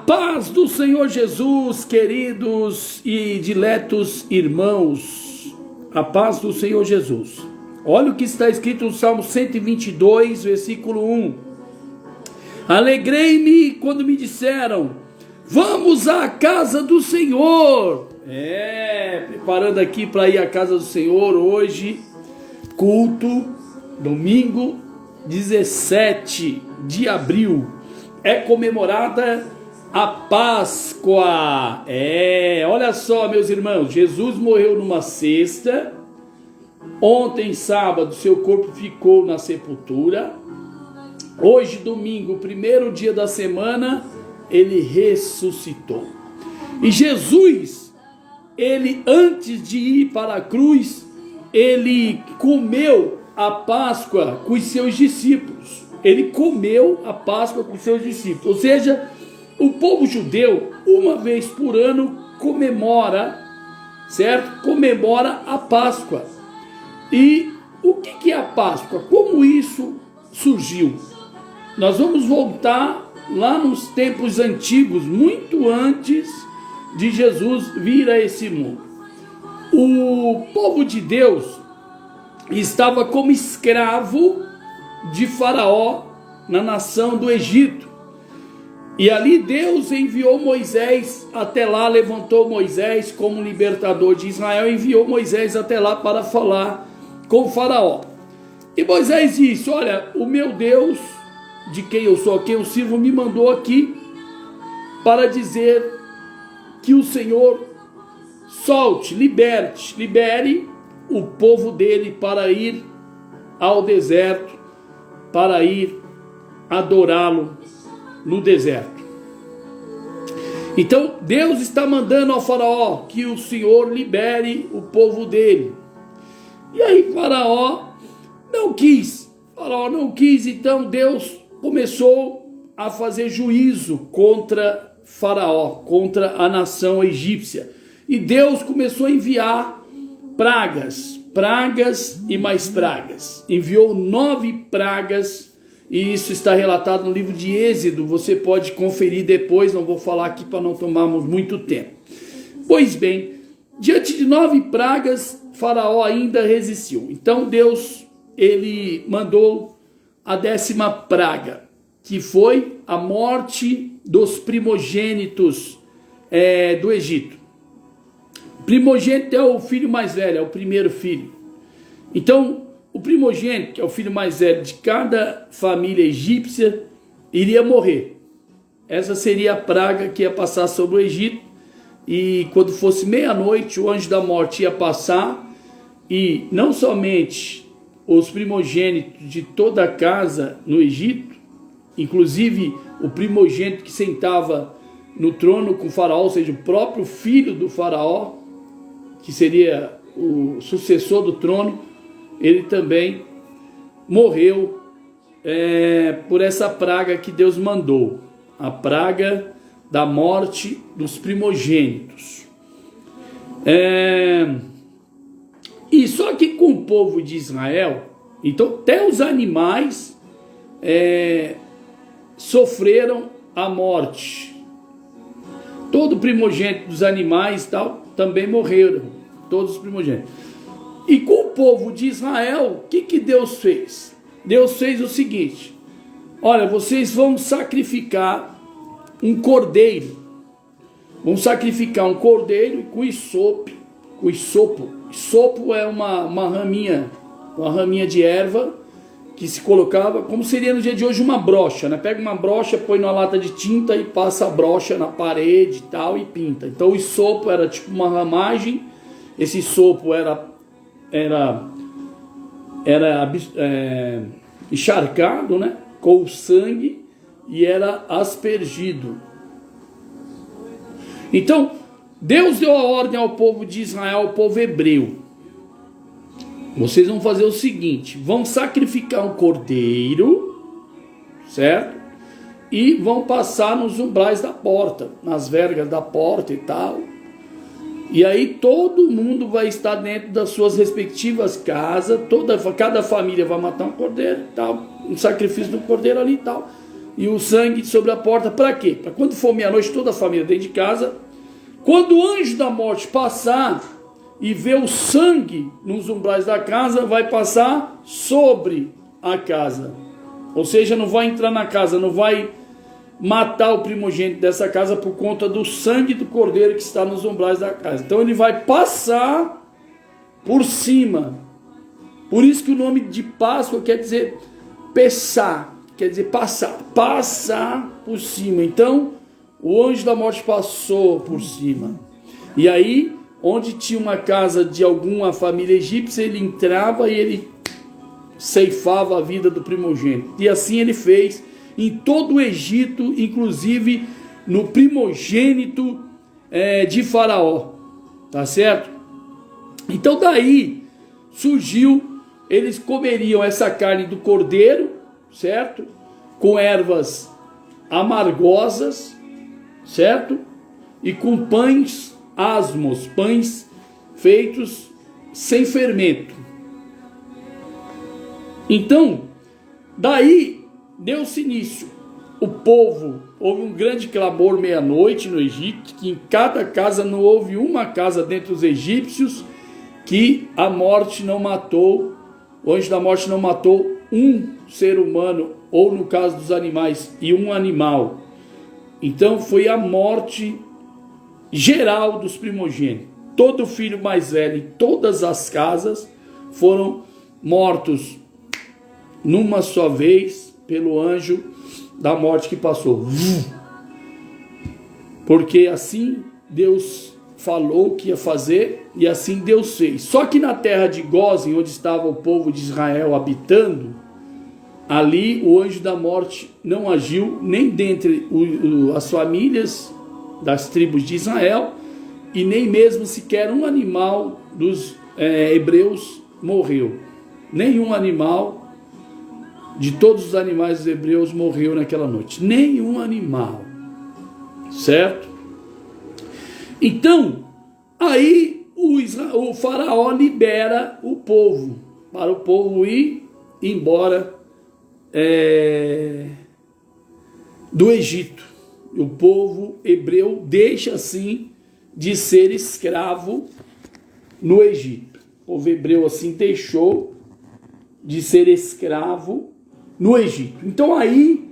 paz do Senhor Jesus, queridos e diletos irmãos, a paz do Senhor Jesus. Olha o que está escrito no Salmo 122, versículo 1. Alegrei-me quando me disseram, vamos à casa do Senhor. Preparando aqui para ir à casa do Senhor hoje, culto, domingo 17 de abril, é comemorada a Páscoa. Olha só, meus irmãos, Jesus morreu numa sexta, ontem sábado seu corpo ficou na sepultura, hoje domingo, primeiro dia da semana, ele ressuscitou. E Jesus, ele antes de ir para a cruz, ele comeu a Páscoa com os seus discípulos. Ele comeu a Páscoa com os seus discípulos. Ou seja, o povo judeu, uma vez por ano, comemora, certo? Comemora a Páscoa. E o que é a Páscoa? Como isso surgiu? Nós vamos voltar lá nos tempos antigos, muito antes de Jesus vir a esse mundo. O povo de Deus estava como escravo de Faraó na nação do Egito. E ali Deus enviou Moisés até lá, levantou Moisés como libertador de Israel, enviou Moisés até lá para falar com Faraó. E Moisés disse, olha, o meu Deus, de quem eu sou, a quem eu sirvo, me mandou aqui para dizer que o Senhor solte, libere o povo dele para ir ao deserto, para ir adorá-lo no deserto. Então Deus está mandando ao Faraó que o Senhor libere o povo dele. E aí Faraó não quis, então Deus começou a fazer juízo contra Faraó, contra a nação egípcia. E Deus começou a enviar pragas e mais pragas. Enviou 9 pragas, e isso está relatado no livro de Êxodo. Você pode conferir depois, não vou falar aqui para não tomarmos muito tempo. Pois bem, diante de 9 pragas, Faraó ainda resistiu. Então Deus, ele mandou a 10ª praga, que foi a morte dos primogênitos do Egito. Primogênito é o filho mais velho, é o primeiro filho. Então, o primogênito, que é o filho mais velho de cada família egípcia, iria morrer. Essa seria a praga que ia passar sobre o Egito. E quando fosse meia-noite, o anjo da morte ia passar, e não somente os primogênitos de toda a casa no Egito, inclusive o primogênito que sentava no trono com o faraó, ou seja, o próprio filho do faraó, que seria o sucessor do trono, ele também morreu por essa praga que Deus mandou, a praga da morte dos primogênitos. E só que com o povo de Israel, então até os animais sofreram a morte. Todo primogênito dos animais também morreram, todos os primogênitos. E com o povo de Israel, o que Deus fez? Deus fez o seguinte: olha, vocês vão sacrificar um cordeiro. Vão sacrificar um cordeiro com isopo. Isopo é uma raminha de erva que se colocava, como seria no dia de hoje uma brocha, né? Pega uma brocha, põe numa lata de tinta e passa a brocha na parede e tal e pinta. Então o isopo era tipo uma ramagem. Esse isopo era encharcado, né, com o sangue, e era aspergido. Então Deus deu a ordem ao povo de Israel, ao povo hebreu: vocês vão fazer o seguinte, vão sacrificar um cordeiro, certo? E vão passar nos umbrais da porta, nas vergas da porta e tal. E aí todo mundo vai estar dentro das suas respectivas casas, cada família vai matar um cordeiro e tal, um sacrifício do cordeiro ali e tal. e o sangue sobre a porta, para quê? Para quando for meia-noite, toda a família dentro de casa, quando o anjo da morte passar e ver o sangue nos umbrais da casa, vai passar sobre a casa. Ou seja, não vai entrar na casa, não vai matar o primogênito dessa casa por conta do sangue do cordeiro que está nos umbrais da casa. Então ele vai passar por cima. Por isso que o nome de Páscoa quer dizer passar, quer dizer passar por cima. Então o anjo da morte passou por cima. E aí, onde tinha uma casa de alguma família egípcia, ele entrava e ele ceifava a vida do primogênito. E assim ele fez em todo o Egito, inclusive no primogênito de Faraó. Tá certo? Então daí surgiu, eles comeriam essa carne do cordeiro, certo? Com ervas amargosas, certo? E com pães asmos, pães feitos sem fermento. Então, daí deu-se início. O povo, houve um grande clamor meia-noite no Egito, que em cada casa não houve uma casa dentre os egípcios que a morte não matou, o anjo da morte não matou um ser humano, ou no caso dos animais, e um animal. Então foi a morte geral dos primogênitos. Todo filho mais velho em todas as casas foram mortos numa só vez pelo anjo da morte que passou. Porque assim Deus falou que ia fazer e assim Deus fez. Só que na terra de Gósen, onde estava o povo de Israel habitando, ali o anjo da morte não agiu nem dentre as famílias das tribos de Israel, e nem mesmo sequer um animal dos hebreus morreu. Nenhum animal de todos os animais dos hebreus morreu naquela noite. Nenhum animal. Certo? Então, aí o faraó libera o povo, para o povo ir embora do Egito. O povo hebreu deixa assim de ser escravo no Egito. O povo hebreu assim deixou de ser escravo no Egito. Então aí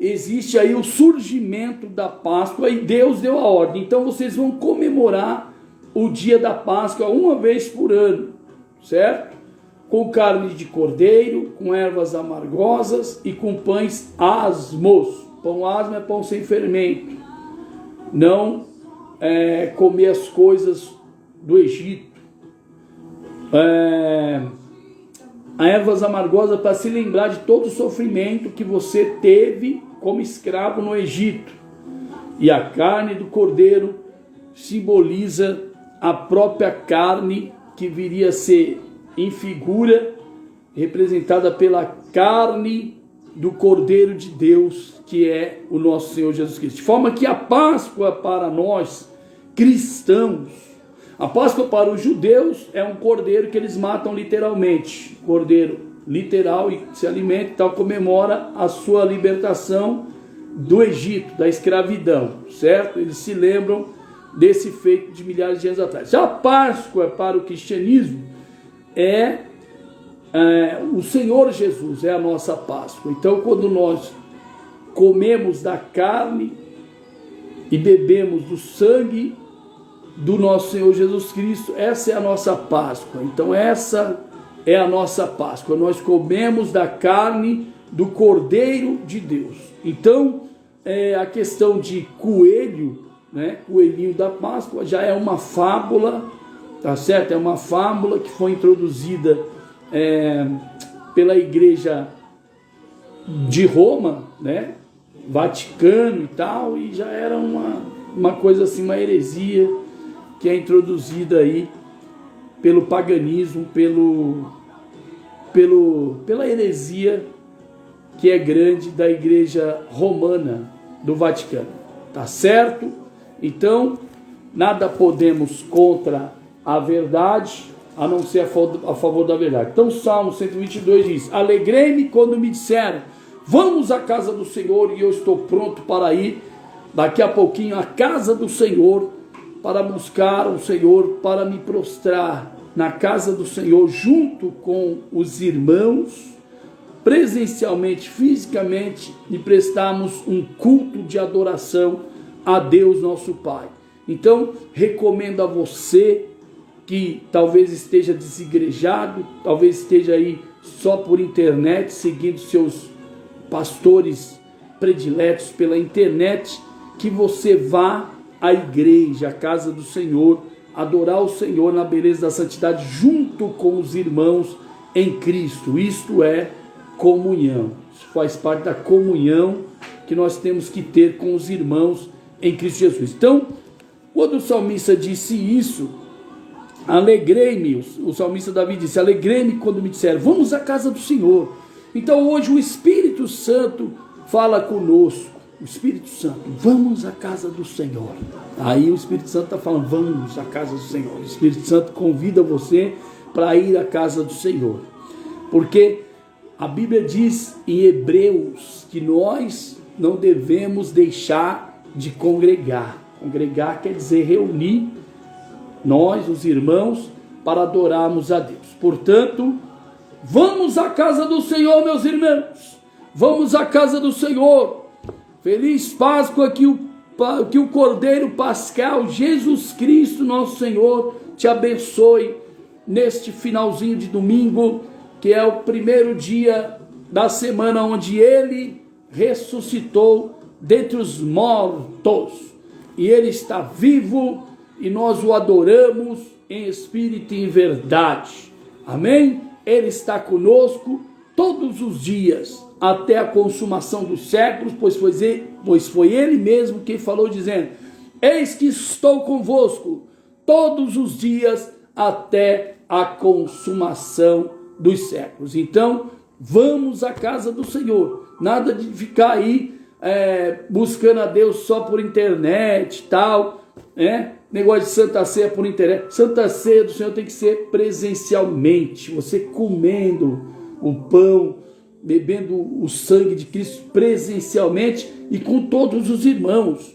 existe aí o surgimento da Páscoa e Deus deu a ordem. Então vocês vão comemorar o dia da Páscoa uma vez por ano, certo? Com carne de cordeiro, com ervas amargosas e com pães asmos. Pão asmo é pão sem fermento. Não comer as coisas do Egito. Ervas amargosas para se lembrar de todo o sofrimento que você teve como escravo no Egito. E a carne do cordeiro simboliza a própria carne que viria a ser em figura representada pela carne do Cordeiro de Deus, que é o nosso Senhor Jesus Cristo. De forma que a Páscoa para nós cristãos, a Páscoa para os judeus é um cordeiro que eles matam literalmente, cordeiro literal, e se alimenta e tal, comemora a sua libertação do Egito, da escravidão, certo? Eles se lembram desse feito de milhares de anos atrás. Já a Páscoa para o cristianismo o Senhor Jesus é a nossa Páscoa. Então, quando nós comemos da carne e bebemos do sangue do nosso Senhor Jesus Cristo, essa é a nossa Páscoa. Então, essa é a nossa Páscoa. Nós comemos da carne do Cordeiro de Deus. Então, a questão de coelho, né, coelhinho da Páscoa, já é uma fábula, tá certo? É uma fábula que foi introduzida pela igreja de Roma, né, Vaticano e tal, e já era uma coisa assim, uma heresia que é introduzida aí pelo paganismo, pela heresia que é grande da igreja romana do Vaticano, tá certo? Então, nada podemos contra a verdade, a não ser a favor da verdade. Então, Salmo 122 diz: alegrei-me quando me disseram, Vamos à casa do Senhor, e eu estou pronto para ir daqui a pouquinho à casa do Senhor, para buscar o Senhor, para me prostrar na casa do Senhor, junto com os irmãos, presencialmente, fisicamente, e prestarmos um culto de adoração a Deus nosso Pai. Então, recomendo a você que talvez esteja desigrejado, talvez esteja aí só por internet, seguindo seus pastores prediletos pela internet, que você vá à igreja, à casa do Senhor, adorar o Senhor na beleza da santidade, junto com os irmãos em Cristo. Isto é comunhão. Isso faz parte da comunhão que nós temos que ter com os irmãos em Cristo Jesus. Então, quando o salmista disse isso, alegrei-me, o salmista Davi disse, alegrei-me quando me disseram, vamos à casa do Senhor. Então hoje o Espírito Santo fala conosco, o Espírito Santo, vamos à casa do Senhor. Aí o Espírito Santo está falando, vamos à casa do Senhor. O Espírito Santo convida você para ir à casa do Senhor, porque a Bíblia diz em Hebreus que nós não devemos deixar de congregar. Congregar quer dizer reunir nós, os irmãos, para adorarmos a Deus. Portanto, vamos à casa do Senhor, meus irmãos. Vamos à casa do Senhor. Feliz Páscoa, que o Cordeiro Pascal, Jesus Cristo, nosso Senhor, te abençoe neste finalzinho de domingo, que é o primeiro dia da semana onde Ele ressuscitou dentre os mortos. E Ele está vivo e nós o adoramos em espírito e em verdade. Amém? Ele está conosco todos os dias, até a consumação dos séculos, pois foi Ele mesmo quem falou, dizendo, eis que estou convosco todos os dias, até a consumação dos séculos. Então, vamos à casa do Senhor, nada de ficar aí buscando a Deus só por internet e tal, negócio de Santa Ceia por internet. Santa Ceia do Senhor tem que ser presencialmente, você comendo o pão, bebendo o sangue de Cristo presencialmente e com todos os irmãos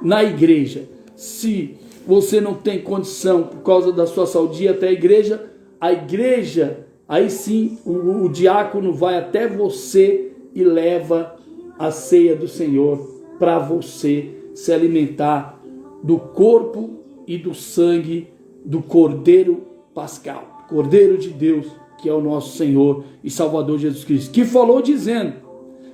na igreja. Se você não tem condição por causa da sua saúde ir até a igreja, aí sim o diácono vai até você e leva a ceia do Senhor para você se alimentar do corpo e do sangue do Cordeiro Pascal, Cordeiro de Deus, que é o nosso Senhor e Salvador Jesus Cristo, que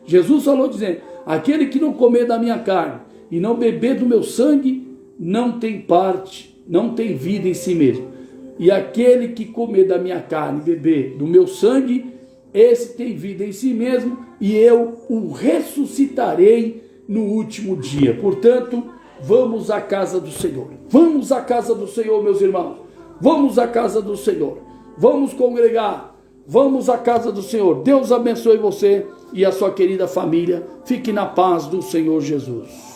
Jesus falou dizendo, aquele que não comer da minha carne e não beber do meu sangue, não tem parte, não tem vida em si mesmo. E aquele que comer da minha carne e beber do meu sangue, esse tem vida em si mesmo, e eu o ressuscitarei no último dia. Portanto, vamos à casa do Senhor. Vamos à casa do Senhor, meus irmãos. Vamos à casa do Senhor. Vamos congregar. Vamos à casa do Senhor. Deus abençoe você e a sua querida família. Fique na paz do Senhor Jesus.